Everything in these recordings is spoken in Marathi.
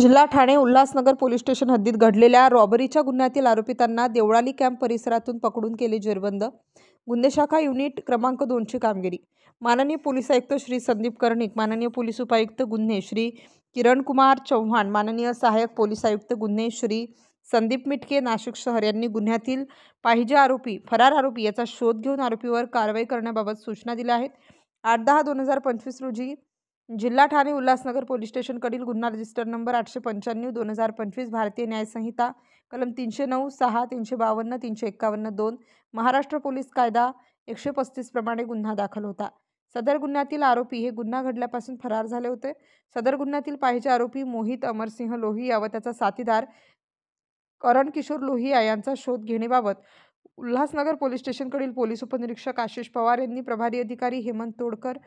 जिल्हा ठाणे उल्हासनगर पोलीस स्टेशन हद्दीत घडलेल्या रॉबरीच्या गुन्ह्यातील आरोपितांना देवळाली कॅम्प परिसरातून पकडून केले जेरबंद। गुन्हे शाखा युनिट क्रमांक 2 ची कामगिरी। माननीय पोलीस आयुक्त श्री संदीप कर्णिक, माननीय पोलीस उपायुक्त गुन्हे श्री किरण कुमार चौहान, माननीय सहाय्यक पोलीस आयुक्त गुन्हे श्री संदीप मिटके, नाशिक शहर यांनी गुन्ह्यातील पाहिजे आरोपी, फरार आरोपी याचा शोध घेऊन आरोपीवर कारवाई करण्याबाबत सूचना दिल्या आहेत। 8/10/2025 रोजी जिल्हा ठाणे उल्हासनगर पोलीस स्टेशनकडील गुन्हा रजिस्टर नंबर 895/2025 भारतीय न्याय संहिता कलम 309, 6, 352, 351, 2 महाराष्ट्र पोलीस कायदा 135 प्रमाणे गुन्हा दाखल होता। सदर गुन्ह्यातील आरोपी हे गुन्हा घडल्यापासून फरार झाले होते। सदर गुन्ह्यातील पाहिजे आरोपी मोहित अमरसिंह लोहिया व त्याचा साथीदार करण किशोर लोहिया यांचा शोध घेण्याबाबत उल्हासनगर पोलीस स्टेशनकडील पोलीस उपनिरीक्षक आशिष पवार यांनी प्रभारी अधिकारी हेमंत तोडकर,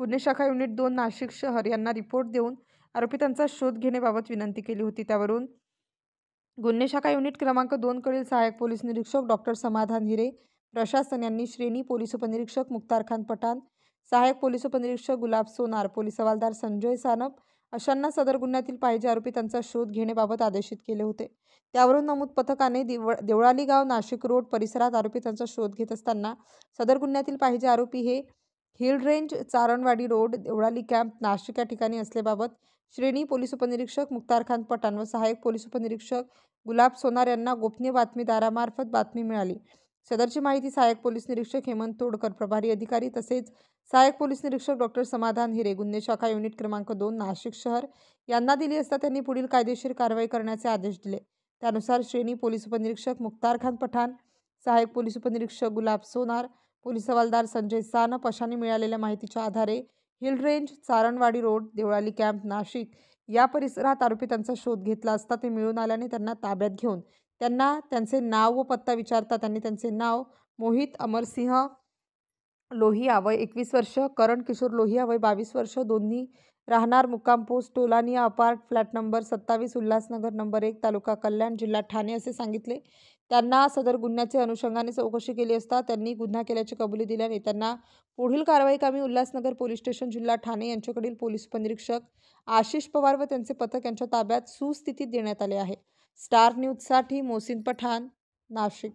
गुन्हे शाखा युनिट 2 नाशिक शहर यांना रिपोर्ट देऊन आरोपितांचा शोध घेण्याबाबत विनंती केली होती। त्यावरून गुन्हे शाखा युनिट क्रमांक 2 कडील सहाय्यक पोलीस निरीक्षक डॉक्टर समाधान हिरे, प्रशासन यांनी श्रेणी पोलीस उपनिरीक्षक मुख्तार खान पठाण, सहाय्यक पोलीस उपनिरीक्षक गुलाब सोनार, पोलीस हवालदार संजय सानप अशांना सदर गुन्ह्यातील पाहिजे आरोपितांचा शोध घेण्याबाबत आदेशित केले होते। त्यावरून नमूद पथकाने देवळाली गाव नाशिक रोड परिसरात आरोपितांचा शोध घेत असताना सदर गुन्ह्यातील पाहिजे आरोपी हे hill range, Charanwadi road, Deolali camp, Nashik या ठिकाणी असल्याबाबत श्रेणी पोलीस उपनिरीक्षक मुख्तार खान पठाण व सहाय्यक पोलीस उपनिरीक्षक गुलाब सोनार यांना गोपनीय बातमीदारामार्फत बातमी मिळाली। सदरची माहिती सहाय्यक पोलीस निरीक्षक हेमंत तोडकर, प्रभारी अधिकारी तसेच सहाय्यक पोलीस निरीक्षक डॉक्टर समाधान हिरे, गुन्हे शाखा युनिट क्रमांक 2 नाशिक शहर यांना दिली असता त्यांनी पुढील कायदेशीर कारवाई करण्याचे आदेश दिले। त्यानुसार श्रेणी पोलीस उपनिरीक्षक मुख्तार खान पठाण, सहाय्यक पोलीस उपनिरीक्षक गुलाब सोनार, पोलीस हवालदार संजय सानप अशांनी मिळालेल्या माहितीच्या आधारे hill range, Charanwadi road, Deolali camp, Nashik या परिसरात आरोपितांचा शोध घेतला असता ते मिळून आल्याने त्यांना ताब्यात घेऊन त्यांना त्यांचे नाव व पत्ता विचारता त्यांनी त्यांचे नाव मोहित अमरसिंह लोहिया वय 21 वर्ष, करण किशोर लोहिया वय 22 वर्ष, दोन्ही राहणार मुक्काम पोस्ट टोलानिया apart, flat number 27, Ulhasnagar number 1, taluka Kalyan, जिल्हा ठाणे असे सांगितले। त्यांना सदर गुन्ह्याचे अनुषंगाने चौकशी केली असता त्यांनी गुन्हा केल्याची कबुली दिल्याने त्यांना पुढील कारवाई कामी उल्हासनगर पोलीस स्टेशन जिल्हा ठाणे यांच्याकडील पोलीस उपनिरीक्षक आशिष पवार व त्यांचे पथक यांच्या ताब्यात सुस्थितीत देण्यात आले आहे। स्टार न्यूजसाठी मोहसिन पठाण, नाशिक।